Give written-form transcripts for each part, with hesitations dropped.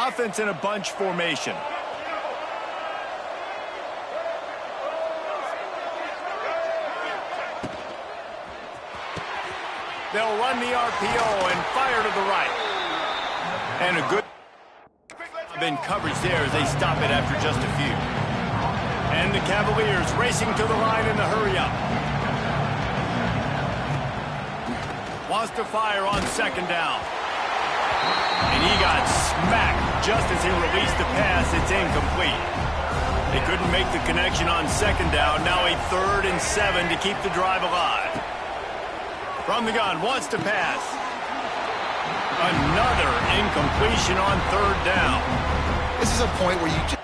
Offense in a bunch formation. They'll run the RPO and fire to the right. And a good coverage there as they stop it after just a few. And the Cavaliers racing to the line in the hurry-up. Wants to fire on second down. And he got smacked just as he released the pass. It's incomplete. They couldn't make the connection on second down. Now a 3rd and 7 to keep the drive alive. From the gun, wants to pass. Another incompletion on 3rd down. This is a point where you just...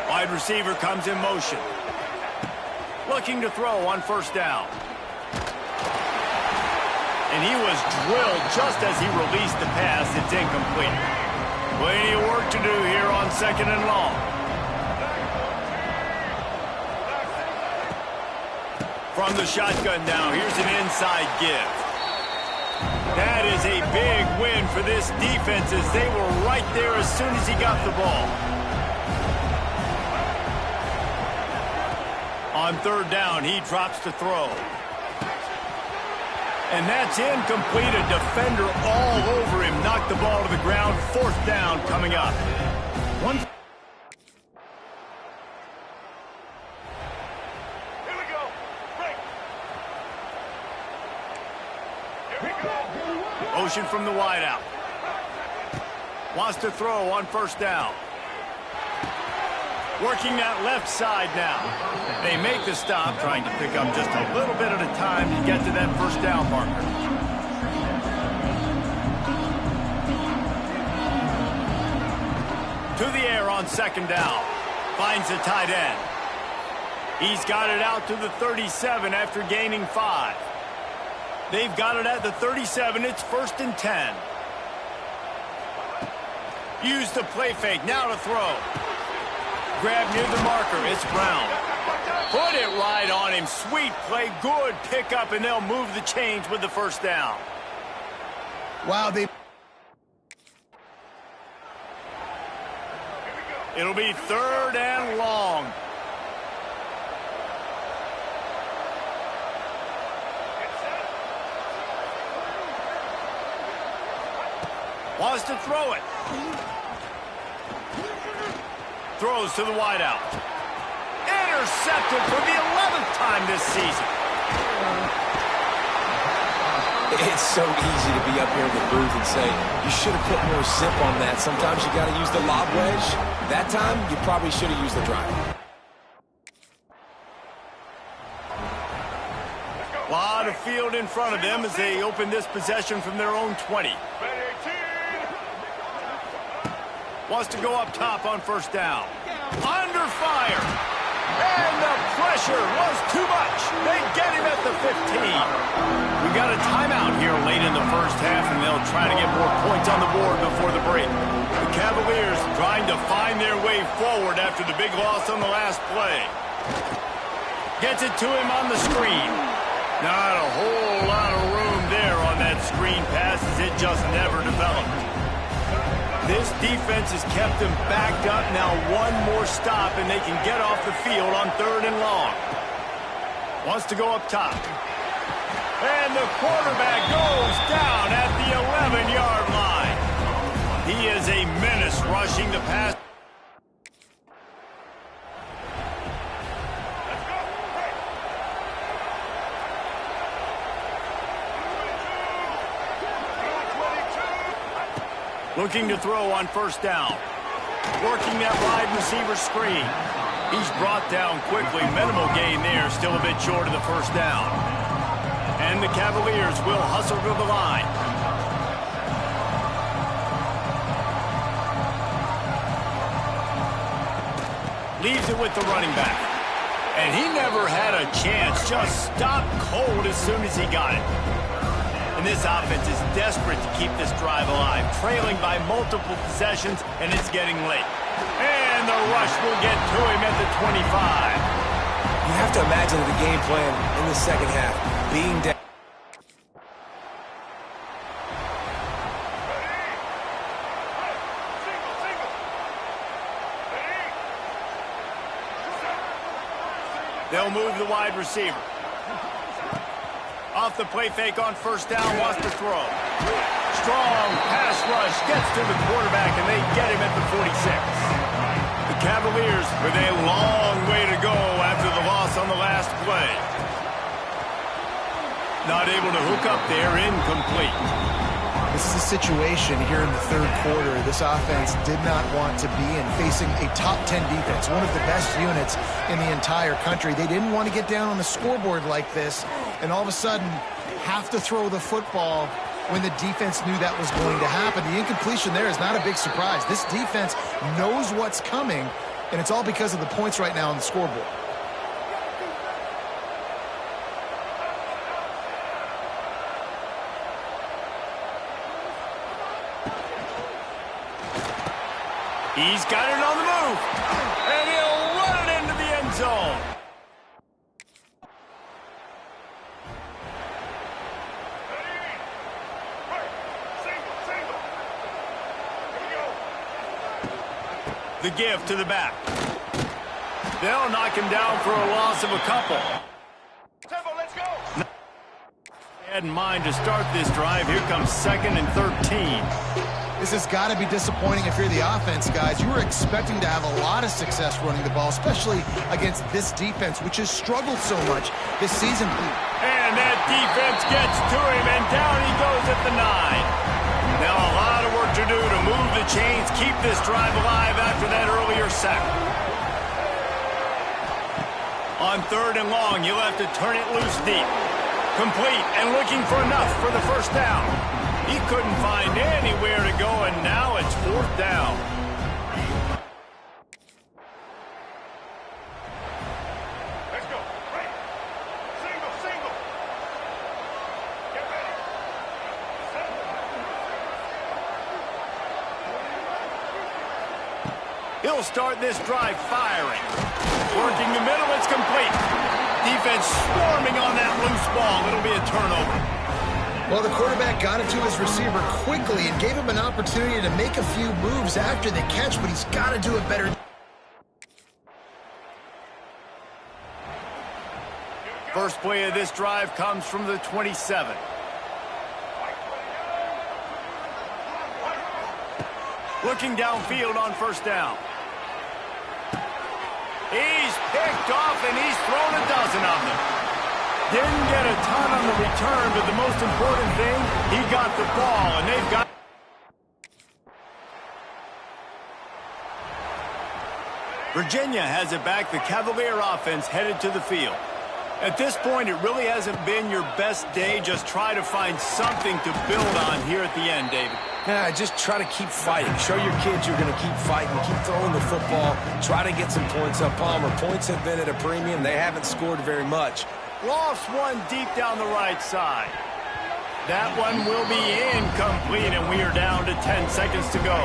Wide receiver comes in motion. Looking to throw on 1st down. And he was drilled just as he released the pass. It's incomplete. Plenty of work to do here on 2nd and long. From the shotgun now, here's an inside give. That is a big win for this defense as they were right there as soon as he got the ball. On 3rd down, he drops to throw. And that's incomplete. A defender all over him. Knocked the ball to the ground. 4th down coming up. Here we go. Break. Here we go. Motion from the wideout. Wants to throw on 1st down. Working that left side now. They make the stop, trying to pick up just a little bit at a time to get to that 1st down marker. To the air on 2nd down. Finds the tight end. He's got it out to the 37 after gaining 5. They've got it at the 37. It's 1st and 10. Use the play fake. Now to throw. Grab near the marker. It's Brown. Put it right on him. Sweet play. Good pickup, and they'll move the chains with the 1st down. Wow, It'll be 3rd and long. Wants to throw it. Throws to the wideout. Intercepted for the 11th time this season. It's so easy to be up here in the booth and say, you should have put more zip on that. Sometimes you got to use the lob wedge. That time, you probably should have used the drive. A lot of field in front of them as they open this possession from their own 20. Wants to go up top on 1st down. Under fire. And the pressure was too much. They get him at the 15. We got a timeout here late in the 1st half, and they'll try to get more points on the board before the break. The Cavaliers trying to find their way forward after the big loss on the last play. Gets it to him on the screen. Not a whole lot of room there on that screen pass as it just never developed. This defense has kept them backed up. Now one more stop, and they can get off the field on 3rd and long. Wants to go up top. And the quarterback goes down at the 11-yard line. He is a menace rushing the pass. Looking to throw on 1st down. Working that wide receiver screen. He's brought down quickly. Minimal gain there. Still a bit short of the 1st down. And the Cavaliers will hustle to the line. Leaves it with the running back. And he never had a chance. Just stopped cold as soon as he got it. And this offense is desperate to keep this drive alive, trailing by multiple possessions, and it's getting late. And And the rush will get to him at the 25. You have to imagine the game plan in the second half being down. They'll move the wide receiver. Off the play fake on first down, wants to throw. Strong pass rush gets to the quarterback, and they get him at the 46. The Cavaliers with a long way to go after the loss on the last play. Not able to hook up there, incomplete. This is a situation here in the third quarter this offense did not want to be in, facing a top 10 defense, one of the best units in the entire country. They didn't want to get down on the scoreboard like this and all of a sudden have to throw the football when the defense knew that was going to happen. The incompletion there is not a big surprise. This defense knows what's coming, and it's all because of the points right now on the scoreboard. He's got it on the move, and he'll run it into the end zone. The give to the back. They'll knock him down for a loss of a couple. Tempo, let's go. Had in mind to start this drive. Here comes 2nd and 13. This has got to be disappointing if you're the offense, guys. You were expecting to have a lot of success running the ball, especially against this defense, which has struggled so much this season. And that defense gets to him, and down he goes at the 9. Now a lot of work to do to move the chains, keep this drive alive after that earlier sack. On 3rd and long, you'll have to turn it loose deep. Complete and looking for enough for the first down. He couldn't find anywhere to go, and now it's 4th down. Let's go. Right. Single, single. Get ready. He'll start this drive firing. Working the middle, it's complete. Defense swarming on that loose ball. It'll be a turnover. Well, the quarterback got it to his receiver quickly and gave him an opportunity to make a few moves after the catch, but he's got to do it better. First play of this drive comes from the 27. Looking downfield on first down. He's picked off, and he's thrown a dozen of them. Didn't get a ton on the return, but the most important thing, he got the ball, and they've got... Virginia has it back. The Cavalier offense headed to the field. At this point, it really hasn't been your best day. Just try to find something to build on here at the end, David. Yeah, just try to keep fighting. Show your kids you're going to keep fighting, keep throwing the football, try to get some points up. Palmer, points have been at a premium. They haven't scored very much. Lost one deep down the right side. That one will be incomplete, and we are down to 10 seconds to go.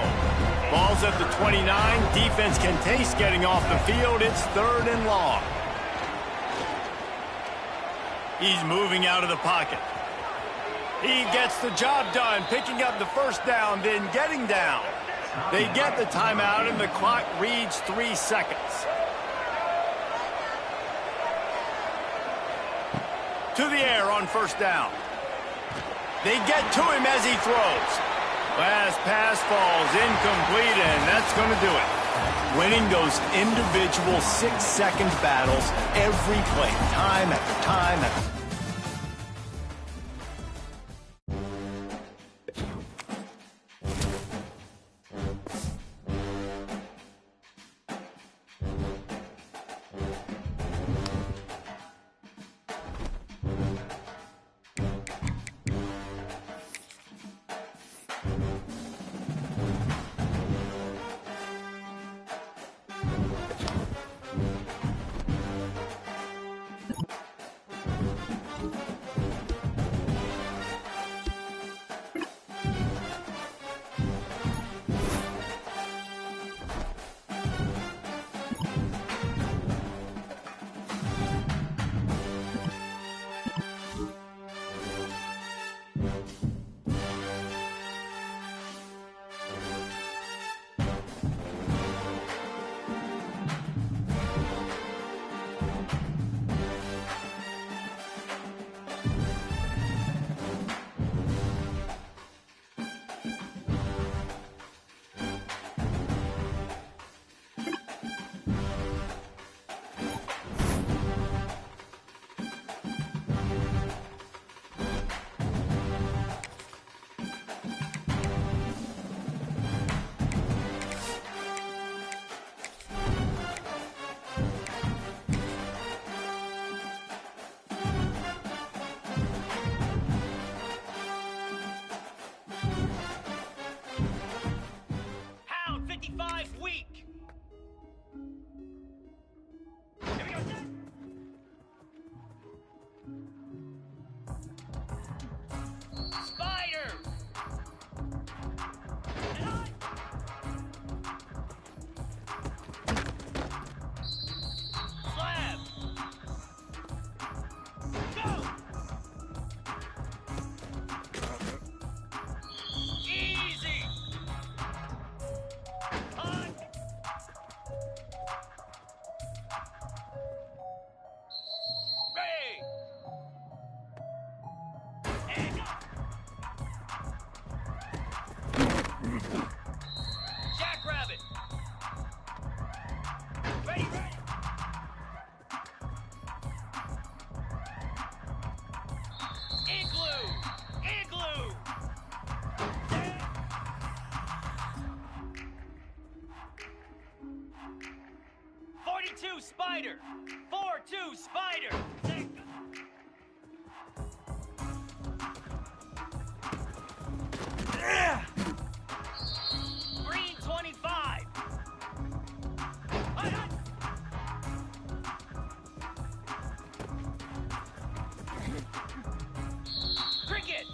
Ball's at the 29. Defense can taste getting off the field. It's 3rd and long. He's moving out of the pocket. He gets the job done, picking up the first down, then getting down. They get the timeout, and the clock reads 3 seconds. To the air on first down. They get to him as he throws. Last pass falls incomplete, and that's going to do it. Winning those individual 6-second battles every play, time after time after time. Jackrabbit. Ready, ready. Igloo. Igloo. 42 Spider. 4-2 Spider. Green 25. Cricket.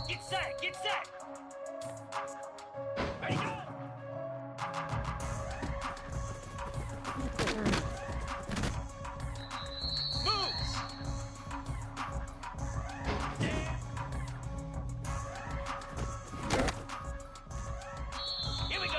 Get set, get set. Ready, go. Moves. Here we go.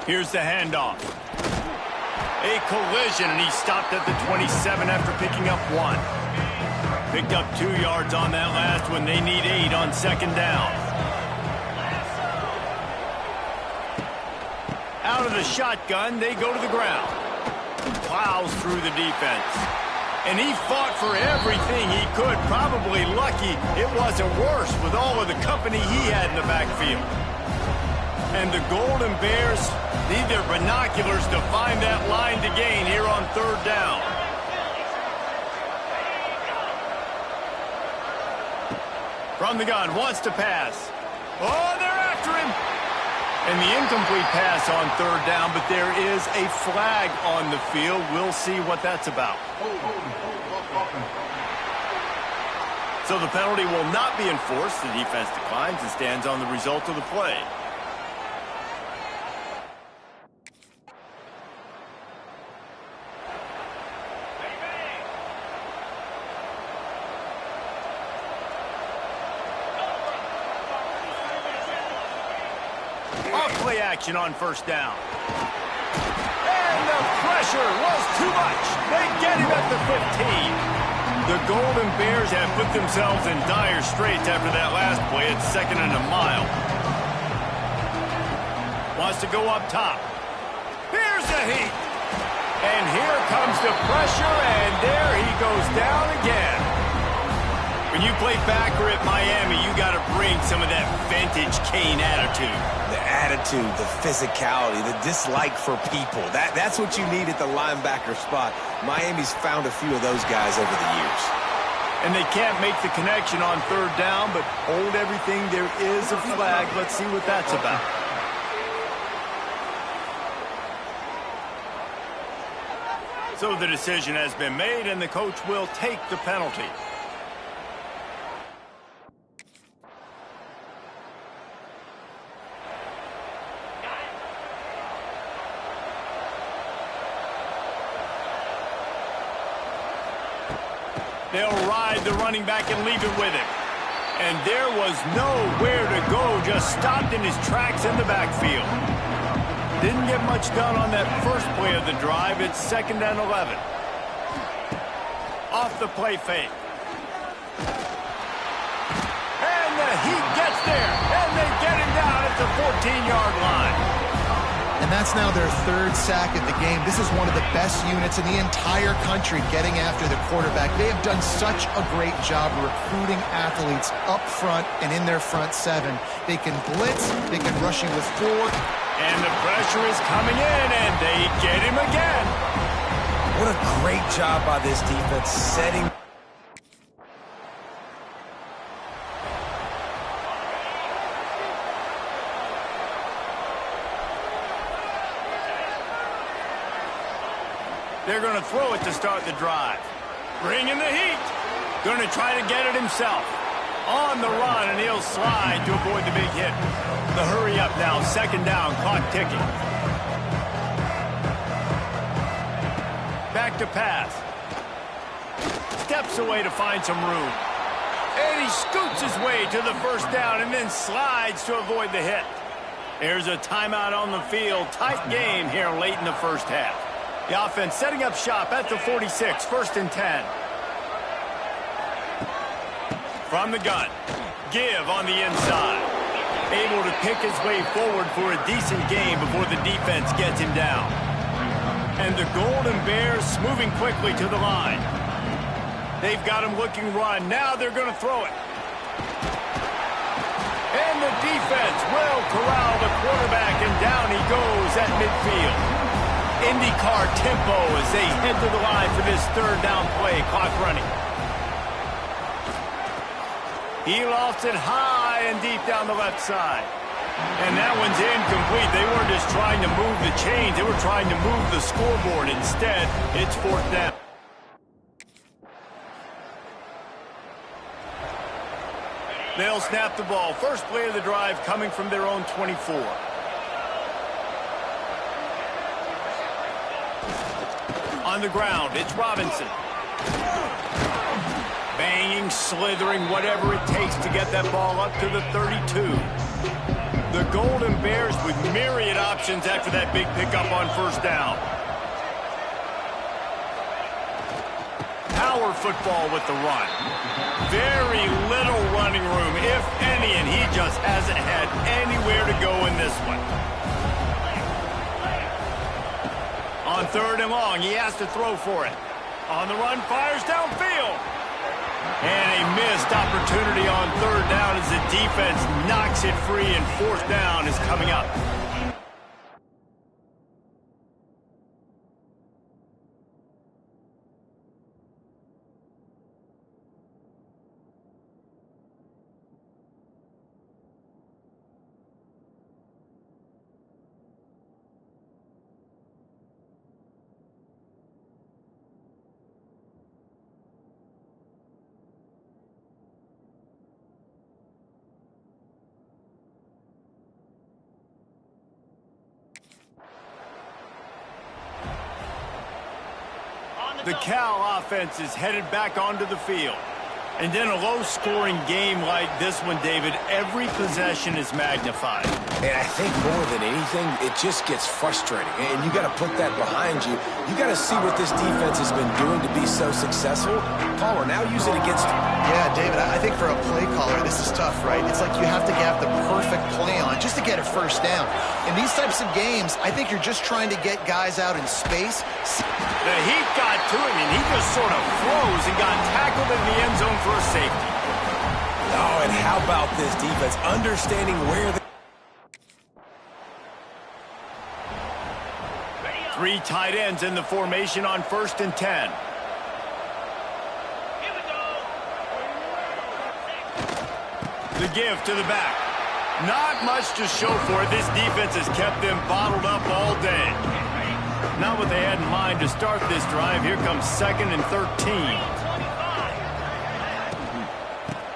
Here's the handoff. A collision, and he stopped at the 27 after picking up 1. Picked up 2 yards on that last one. They need 8 on second down. Out of the shotgun, they go to the ground. Plows through the defense. And he fought for everything he could. Probably lucky it wasn't worse with all of the company he had in the backfield. And the Golden Bears need their binoculars to find that line to gain here on third down. From the gun, wants to pass. Oh, they're after him. And the incomplete pass on third down, but there is a flag on the field. We'll see what that's about. So the penalty will not be enforced. The defense declines and stands on the result of the play. Off-play action on first down. And the pressure was too much. They get him at the 15. The Golden Bears have put themselves in dire straits after that last play. It's 2nd and a mile. Wants to go up top. Here's the heat. And here comes the pressure, and there he goes down again. When you play backer at Miami, you got to bring some of that vintage Kane attitude. The attitude, the physicality, the dislike for people. That's what you need at the linebacker spot. Miami's found a few of those guys over the years. And they can't make the connection on third down, but hold everything. There is a flag. Let's see what that's about. So the decision has been made, and the coach will take the penalty. They'll ride the running back and leave it with him. And there was nowhere to go, just stopped in his tracks in the backfield. Didn't get much done on that first play of the drive. It's 2nd and 11. Off the play fake. And the Heat gets there, and they get him down at the 14-yard line. And that's now their 3rd sack of the game. This is one of the best units in the entire country getting after the quarterback. They have done such a great job recruiting athletes up front and in their front 7. They can blitz, they can rush you with 4. And the pressure is coming in, and they get him again. What a great job by this defense setting. They're going to throw it to start the drive. Bringing the heat. Going to try to get it himself. On the run, and he'll slide to avoid the big hit. The hurry up now. 2nd down. Clock ticking. Back to pass. Steps away to find some room. And he scoots his way to the 1st down and then slides to avoid the hit. There's a timeout on the field. Tight game here late in the 1st half. The offense setting up shop at the 46, 1st and 10. From the gun, Give on the inside. Able to pick his way forward for a decent game before the defense gets him down. And the Golden Bears moving quickly to the line. They've got him looking run. Now they're going to throw it. And the defense will corral the quarterback, and down he goes at midfield. IndyCar tempo as they head to the line for this 3rd down play. Clock running. He lofts it high and deep down the left side. And that one's incomplete. They weren't just trying to move the chains. They were trying to move the scoreboard. Instead, it's 4th down. They'll snap the ball. First play of the drive coming from their own 24. On the ground, it's Robinson. Banging, slithering, whatever it takes to get that ball up to the 32. The Golden Bears with myriad options after that big pickup on 1st down. Power football with the run. Very little running room, if any, and he just hasn't had anywhere to go in this one. On 3rd and long, he has to throw for it. On the run, fires downfield. And a missed opportunity on 3rd down as the defense knocks it free, and 4th down is coming up. The Cal offense is headed back onto the field. And in a low-scoring game like this one, David, every possession is magnified. And I think more than anything, it just gets frustrating. And you got to put that behind you. You got to see what this defense has been doing to be so successful. Caller, now use it against them. Yeah, David, I think for a play caller, this is tough, right? It's like you have to have the perfect play on just to get a 1st down. In these types of games, I think you're just trying to get guys out in space. The Heat got to him, and he just sort of froze and got tackled in the end zone for a safety. Oh, and how about this defense understanding where the... 3 tight ends in the formation on 1st and 10. The give to the back. Not much to show for it. This defense has kept them bottled up all day. Not what they had in mind to start this drive. Here comes 2nd and 13.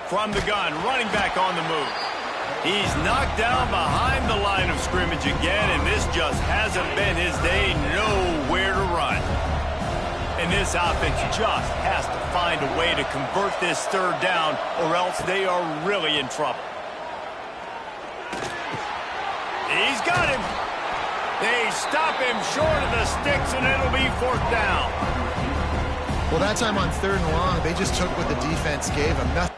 From the gun, running back on the move. He's knocked down behind the line of scrimmage again, and this just hasn't been his day. Nowhere to run. And this offense just has to find a way to convert this 3rd down, or else they are really in trouble. He's got him. They stop him short of the sticks, and it'll be 4th down. Well, that time on 3rd and long, they just took what the defense gave them. Nothing.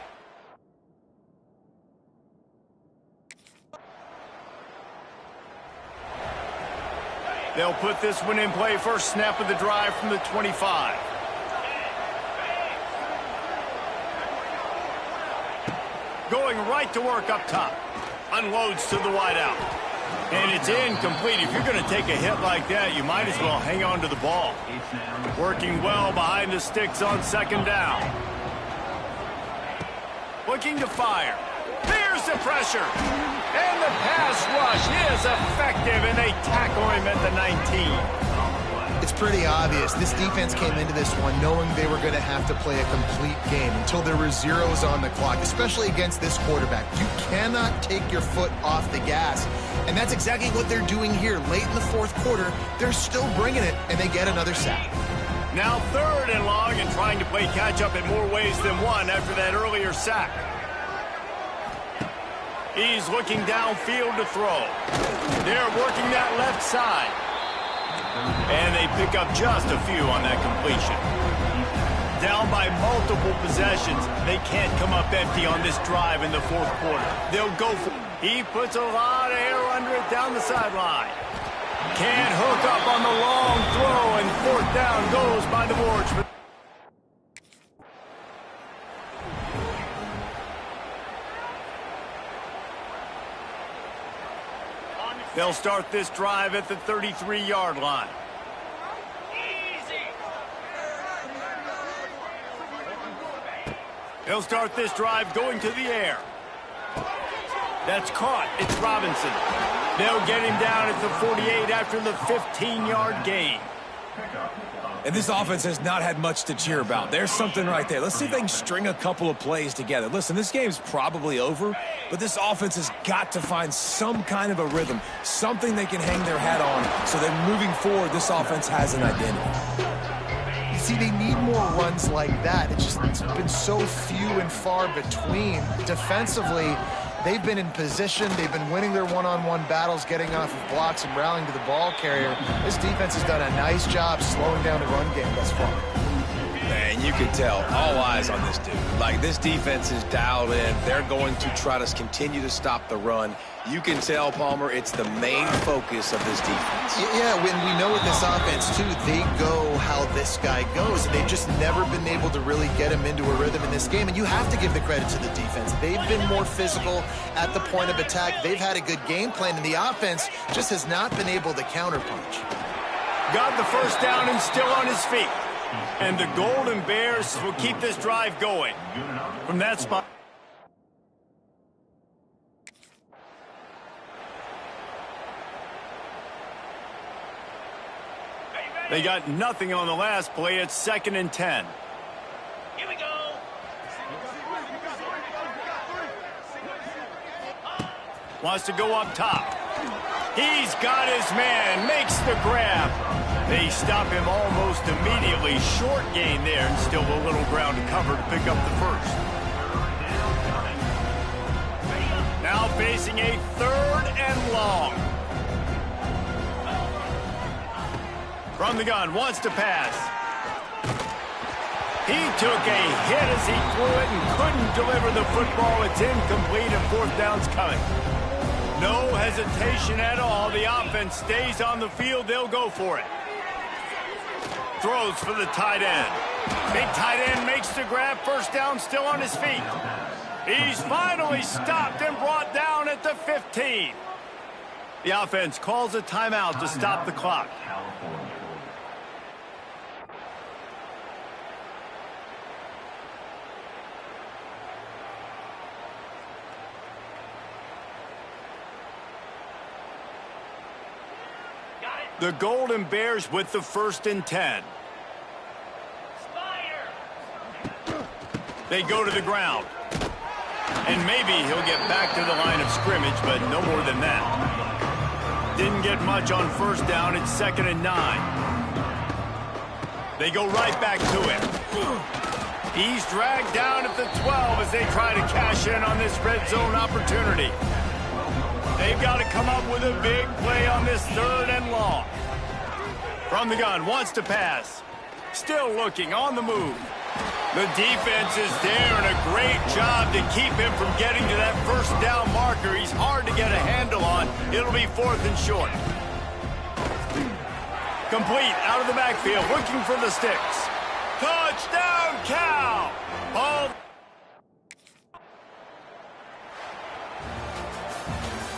They'll put this one in play. First snap of the drive from the 25. Going right to work up top. Unloads to the wideout. And it's incomplete. If you're going to take a hit like that, you might as well hang on to the ball. Working well behind the sticks on 2nd down. Looking to fire. There's the pressure. And the pass rush is effective, and they tackle him at the 19. It's pretty obvious. This defense came into this one knowing they were going to have to play a complete game until there were zeros on the clock, especially against this quarterback. You cannot take your foot off the gas, and that's exactly what they're doing here. Late in the 4th quarter, they're still bringing it, and they get another sack. Now 3rd and long, and trying to play catch-up in more ways than one after that earlier sack. He's looking downfield to throw. They're working that left side. And they pick up just a few on that completion. Down by multiple possessions. They can't come up empty on this drive in the 4th quarter. They'll go for it. He puts a lot of air under it down the sideline. Can't hook up on the long throw, and 4th down goes by the boards. They'll start this drive at the 33-yard line. They'll start this drive going to the air. That's caught. It's Robinson. They'll get him down at the 48 after the 15-yard gain. And this offense has not had much to cheer about. There's something right there. Let's see if they can string a couple of plays together. Listen, this game's probably over, but this offense has got to find some kind of a rhythm, something they can hang their hat on, so that moving forward, this offense has an identity. You see, they need more runs like that. It's been so few and far between. Defensively, they've been in position. They've been winning their one-on-one battles, getting off of blocks and rallying to the ball carrier. This defense has done a nice job slowing down the run game thus far. Man, you can tell, all eyes on this dude. Like, this defense is dialed in. They're going to try to continue to stop the run. You can tell, Palmer, it's the main focus of this defense. Yeah, when we know with this offense, too, they go how this guy goes. And they've just never been able to really get him into a rhythm in this game. And you have to give the credit to the defense. They've been more physical at the point of attack. They've had a good game plan, and the offense just has not been able to counterpunch. Got the 1st down and still on his feet. And the Golden Bears will keep this drive going. From that spot. They got nothing on the last play. It's 2nd and 10. Here we go. Wants to go up top. He's got his man. Makes the grab. They stop him almost immediately. Short gain there, and still a little ground to cover to pick up the 1st. Now facing a 3rd and long. From the gun, wants to pass. He took a hit as he threw it and couldn't deliver the football. It's incomplete, and 4th down's coming. No hesitation at all. The offense stays on the field. They'll go for it. Throws for the tight end. Big tight end makes the grab. 1st down, still on his feet. He's finally stopped and brought down at the 15. The offense calls a timeout to stop the clock. The Golden Bears with the 1st and 10. They go to the ground. And maybe he'll get back to the line of scrimmage, but no more than that. Didn't get much on 1st down. It's 2nd and 9. They go right back to him. He's dragged down at the 12 as they try to cash in on this red zone opportunity. They've got to come up with a big play on this 3rd and long. From the gun, wants to pass. Still looking, on the move. The defense is there, and a great job to keep him from getting to that 1st down marker. He's hard to get a handle on. It'll be 4th and short. Complete, out of the backfield, looking for the sticks. Touchdown, Cal! Ball.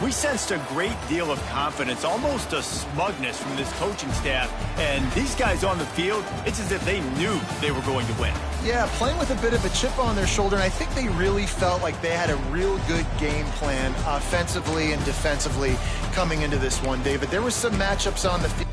We sensed a great deal of confidence, almost a smugness from this coaching staff. And these guys on the field, it's as if they knew they were going to win. Yeah, playing with a bit of a chip on their shoulder, and I think they really felt like they had a real good game plan offensively and defensively coming into this one, David. There were some matchups on the field.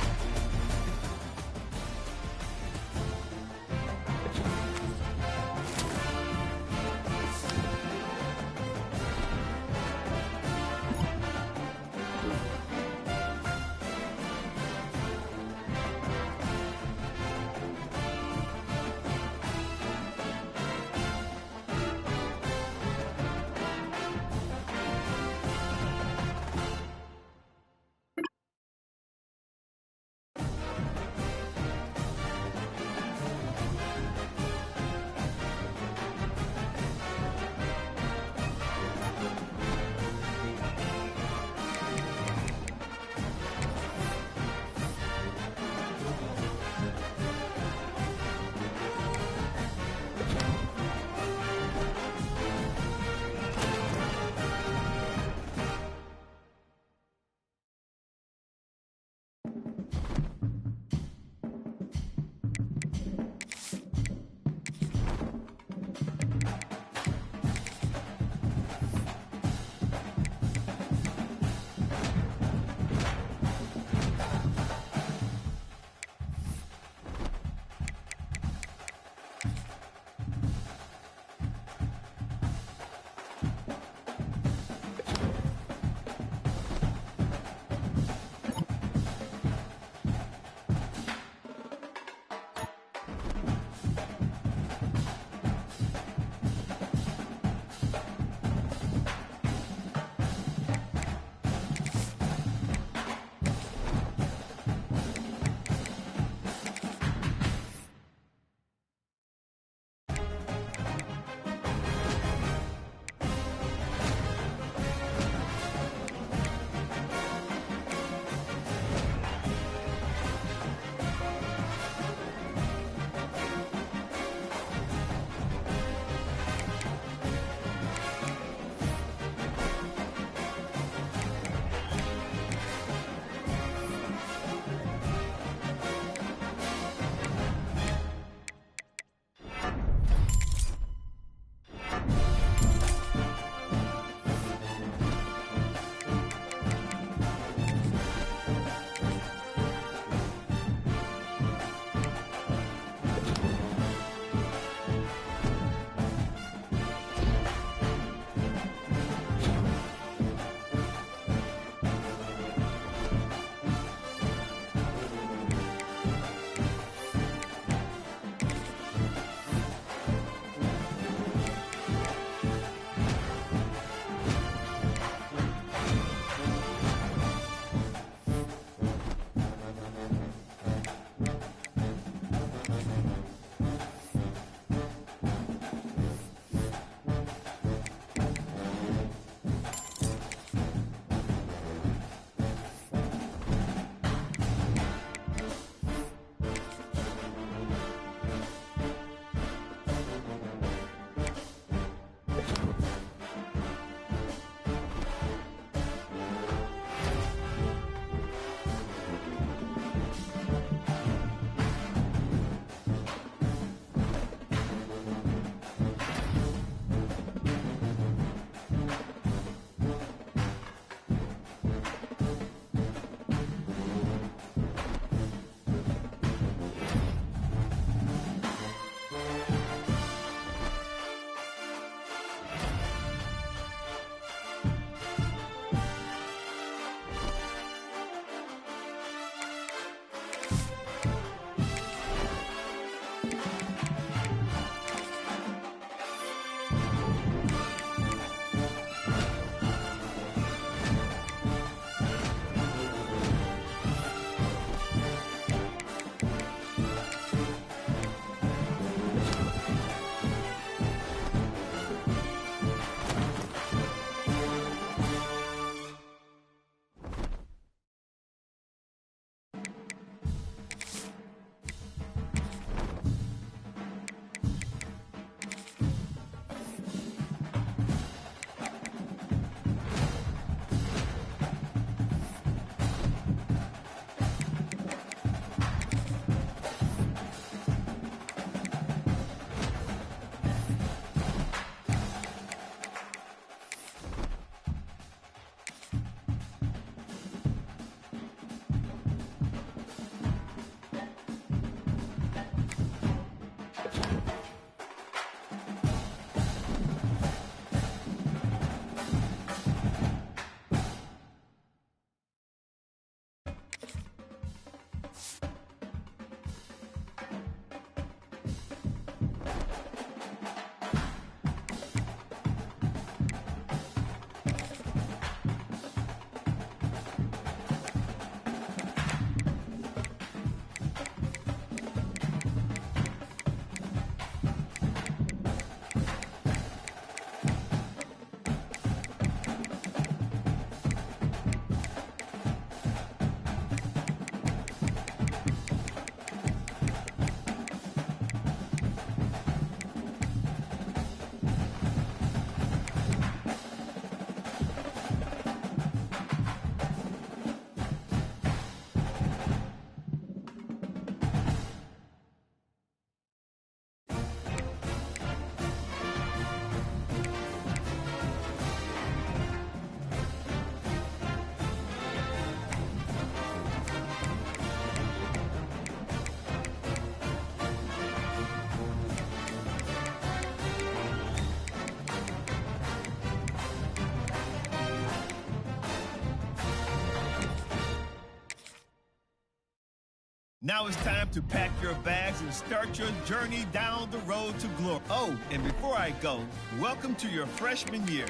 Now it's time to pack your bags and start your journey down the road to glory. Oh, and before I go, welcome to your freshman year.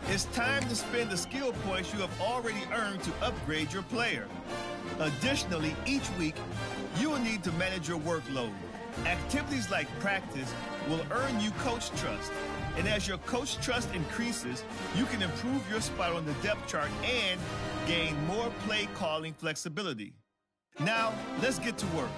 It's time to spend the skill points you have already earned to upgrade your player. Additionally, each week, you will need to manage your workload. Activities like practice will earn you coach trust. And as your coach trust increases, you can improve your spot on the depth chart and gain more play calling flexibility. Now, let's get to work.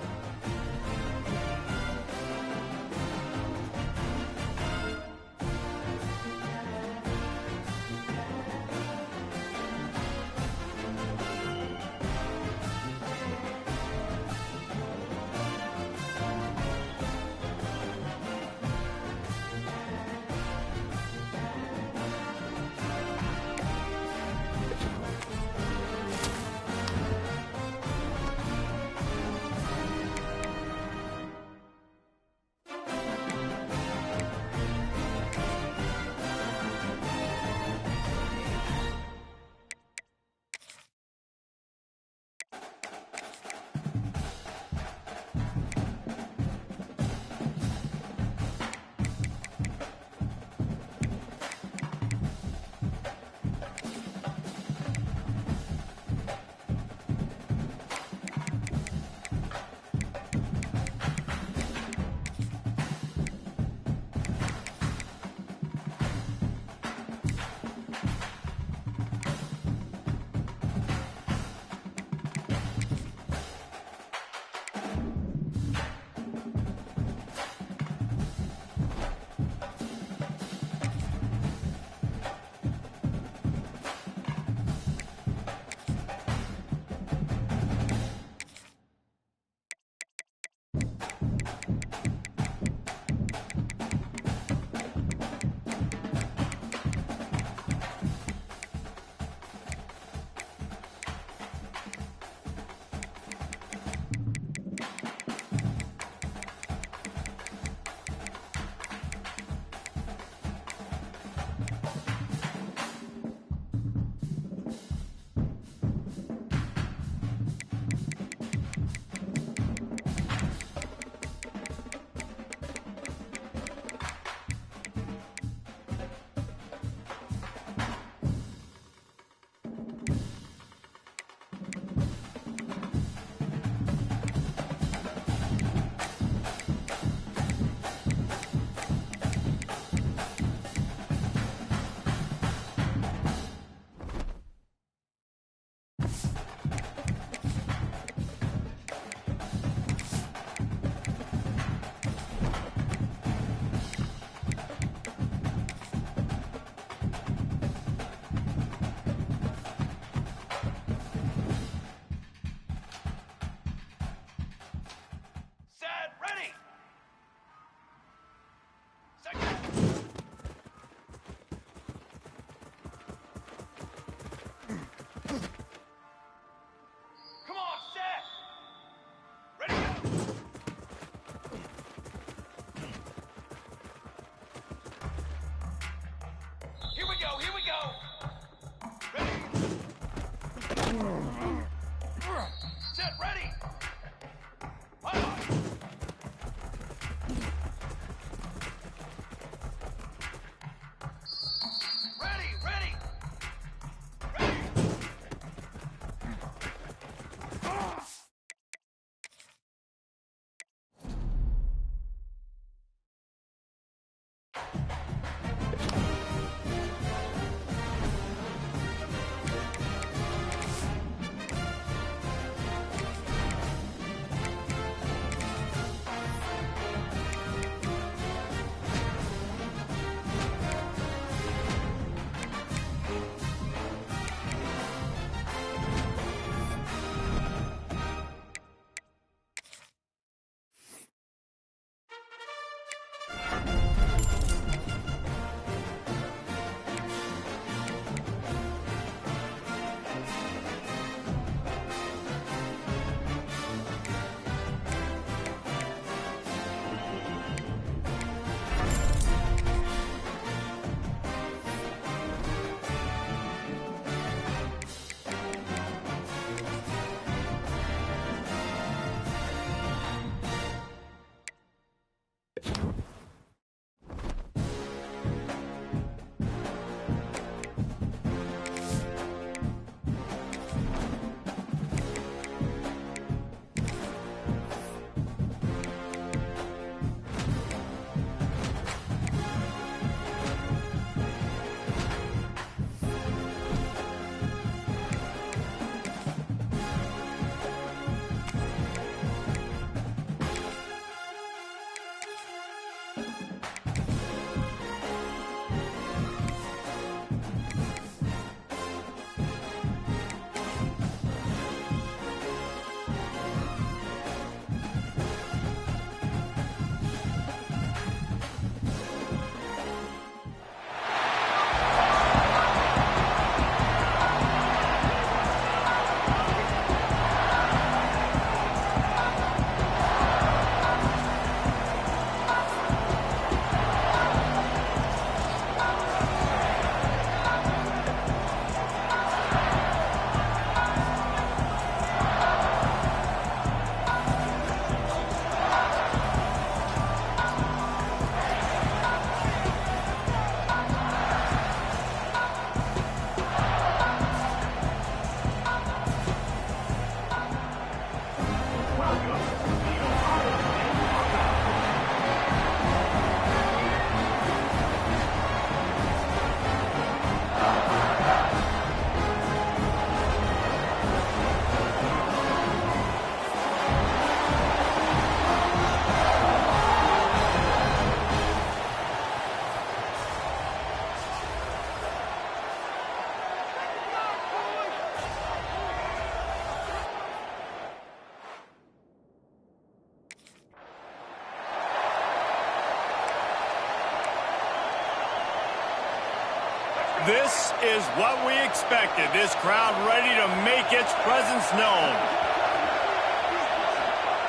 This is what we expected. This crowd ready to make its presence known.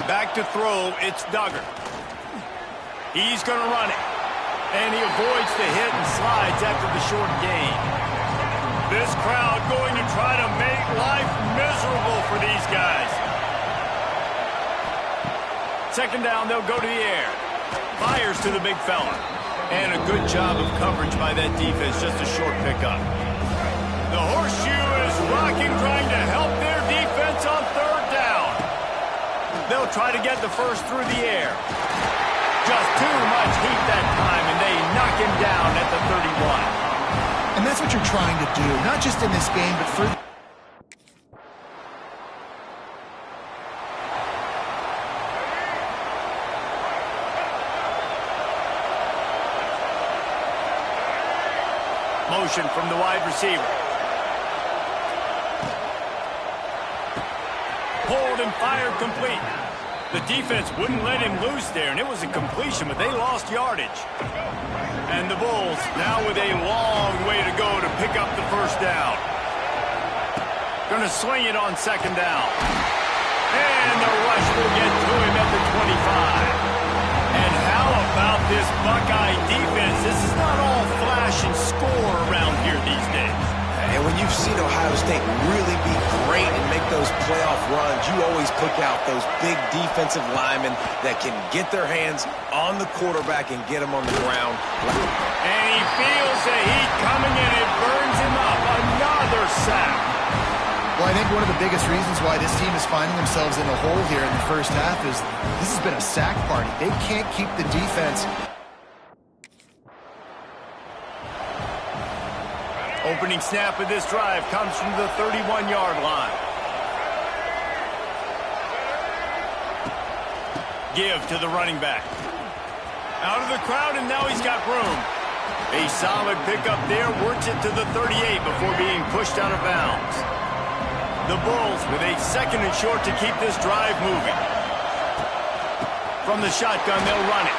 Back to throw, it's Duggar. He's going to run it. And he avoids the hit and slides after the short gain. This crowd going to try to make life miserable for these guys. Second down, they'll go to the air. Fires to the big fella. And a good job of coverage by that defense, just a short pickup. The horseshoe is rocking, trying to help their defense on third down. They'll try to get the first through the air. Just too much heat that time, and they knock him down at the 31. And that's what you're trying to do, not just in this game, but for... Motion from the wide receiver. Pulled and fired complete. The defense wouldn't let him loose there, and it was a completion, but they lost yardage. And the Bulls now with a long way to go to pick up the first down. Going to swing it on second down. And the rush will get to him at the 25. And how about this Buckeye defense? This is not all flash and score around here these days. And when you've seen Ohio State really be great and make those playoff runs, you always pick out those big defensive linemen that can get their hands on the quarterback and get him on the ground. And he feels the heat coming and it burns him up. Another sack. Well, I think one of the biggest reasons why this team is finding themselves in a hole here in the first half is this has been a sack party. They can't keep the defense. Opening snap of this drive comes from the 31-yard line. Give to the running back. Out of the crowd, and now he's got room. A solid pickup there, works it to the 38 before being pushed out of bounds. The Bulls with a second and short to keep this drive moving. From the shotgun, they'll run it.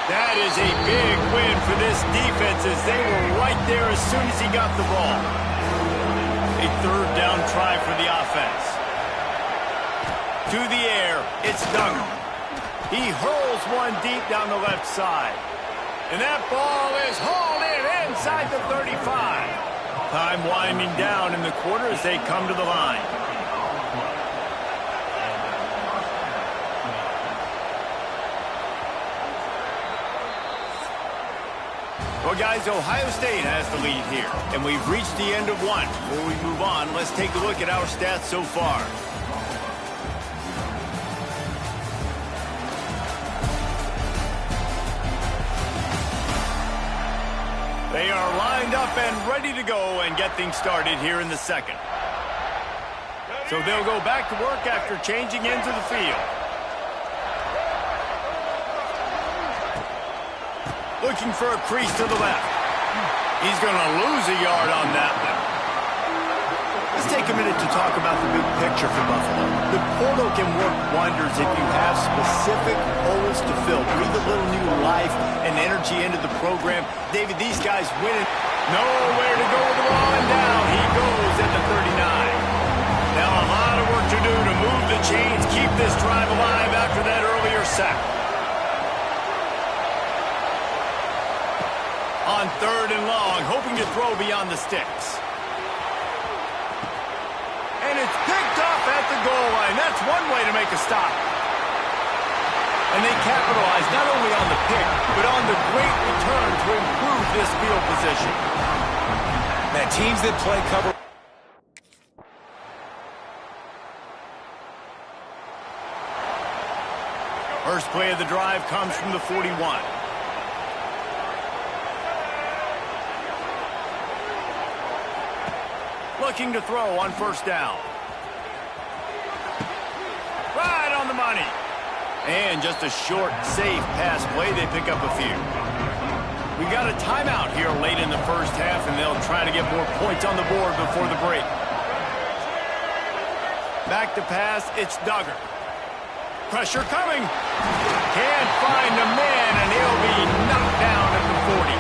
That is a big win for this defense as they were right there as soon as he got the ball. A third down try for the offense. To the air, it's Duggar. He hurls one deep down the left side. And that ball is hauled in inside the 35. Time winding down in the quarter as they come to the line. Well, guys, Ohio State has the lead here, and we've reached the end of one. Before we move on, let's take a look at our stats so far. They are lined up and ready to go and get things started here in the second. So they'll go back to work after changing into the field. Looking for a crease to the left. He's going to lose a yard on that one. Let's take a minute to talk about the big picture for Buffalo. The portal can work wonders if you have specific holes to fill. Breathe a little new life and energy into the program. David, these guys winning. Nowhere to go with the ball, and down he goes at the 39. Now a lot of work to do to move the chains, keep this drive alive after that earlier sack. On third and long, hoping to throw beyond the sticks. And it's picked off at the goal line. That's one way to make a stop. And they capitalize not only on the pick, but on the great return to improve this field position. Man, teams that play cover. First play of the drive comes from the 41. Looking to throw on first down. Right on the money. And just a short, safe pass play. They pick up a few. We got a timeout here late in the first half, and they'll try to get more points on the board before the break. Back to pass, it's Duggar. Pressure coming. Can't find the man, and he'll be knocked down at the 40.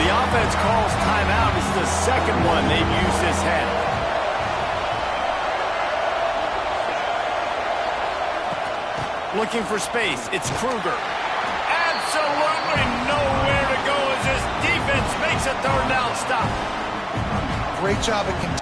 The offense calls timeout as the second one they've used this half. Looking for space. It's Kruger. Absolutely nowhere to go as this defense makes a third down stop. Great job at containing.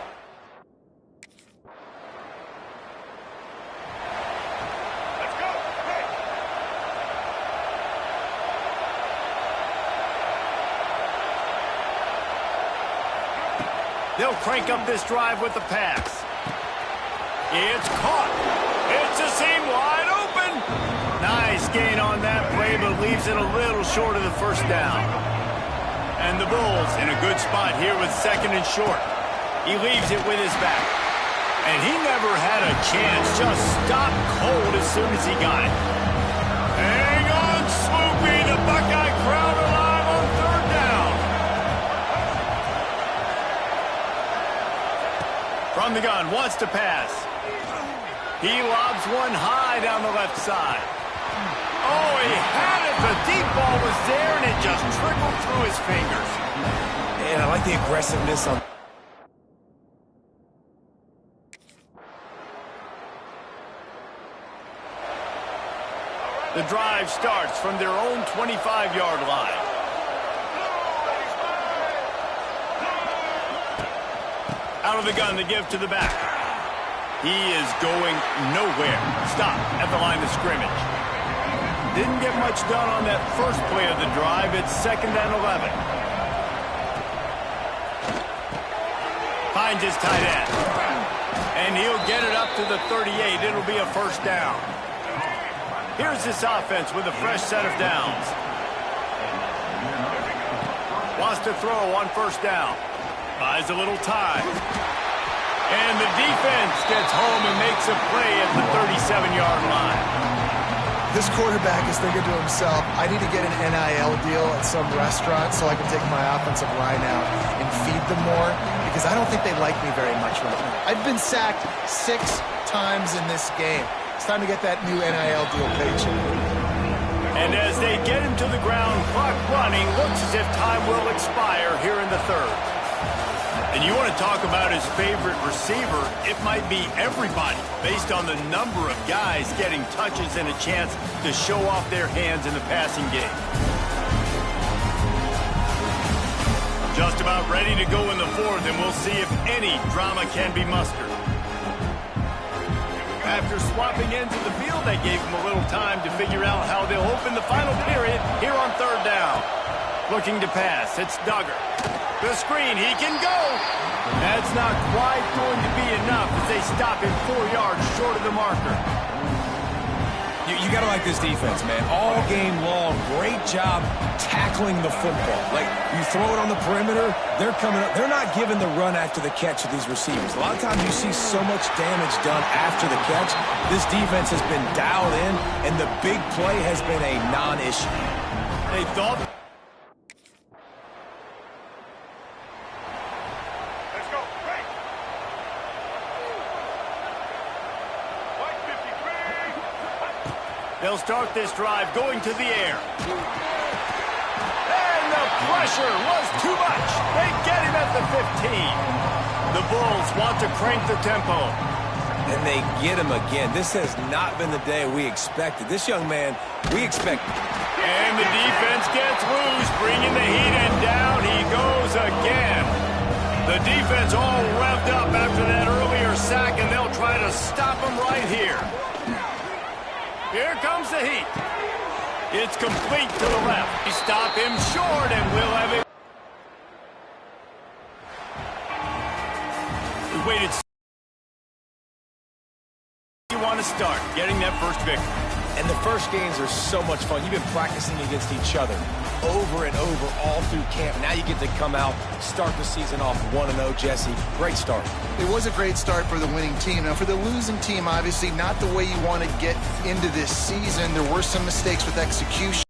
They'll crank up this drive with the pass. It's caught. It's a seam wide open. Nice gain on that play, but leaves it a little short of the first down. And the Bulls in a good spot here with second and short. He leaves it with his back. And he never had a chance. Just stopped cold as soon as he got it. Hang on, Swoopy. The Buckeye crowd alive on third down. From the gun, wants to pass. He lobs one high down the left side. Oh, he had it. The deep ball was there, and it just trickled through his fingers. Man, I like the aggressiveness on... The drive starts from their own 25-yard line. Out of the gun, the give to the back. He is going nowhere. Stop at the line of scrimmage. Didn't get much done on that first play of the drive. It's 2nd and 11. Finds his tight end. And he'll get it up to the 38. It'll be a first down. Here's this offense with a fresh set of downs. Wants to throw on first down. Buys a little time. And the defense gets home and makes a play at the 37-yard line. This quarterback is thinking to himself, I need to get an NIL deal at some restaurant so I can take my offensive line out and feed them more, because I don't think they like me very much right now. I've been sacked 6 times in this game. It's time to get that new NIL deal paycheck. And as they get him to the ground, clock running, looks as if time will expire here in the third. And you want to talk about his favorite receiver, it might be everybody, based on the number of guys getting touches and a chance to show off their hands in the passing game. Just about ready to go in the fourth, and we'll see if any drama can be mustered. After swapping ends of the field, they gave him a little time to figure out how they'll open the final period here on third down. Looking to pass, it's Duggar. The screen, he can go. That's not quite going to be enough as they stop him 4 yards short of the marker. You got to like this defense, man. All game long, great job tackling the football. Like, you throw it on the perimeter, they're coming up. They're not giving the run after the catch of these receivers. A lot of times you see so much damage done after the catch. This defense has been dialed in, and the big play has been a non-issue. They thought... They'll start this drive going to the air. And the pressure was too much. They get him at the 15. The Bulls want to crank the tempo. And they get him again. This has not been the day we expected. This young man, we expect. And the defense gets loose, bringing the heat, and down he goes again. The defense all revved up after that earlier sack, and they'll try to stop him right here. Here comes the heat. It's complete to the left. They stop him short, and we'll have it. We waited. You want to start getting that first victory. And the first games are so much fun. You've been practicing against each other over and over all through camp. Now you get to come out, start the season off 1-0, Jesse. Great start. It was a great start for the winning team. Now, for the losing team, obviously not the way you want to get into this season. There were some mistakes with execution.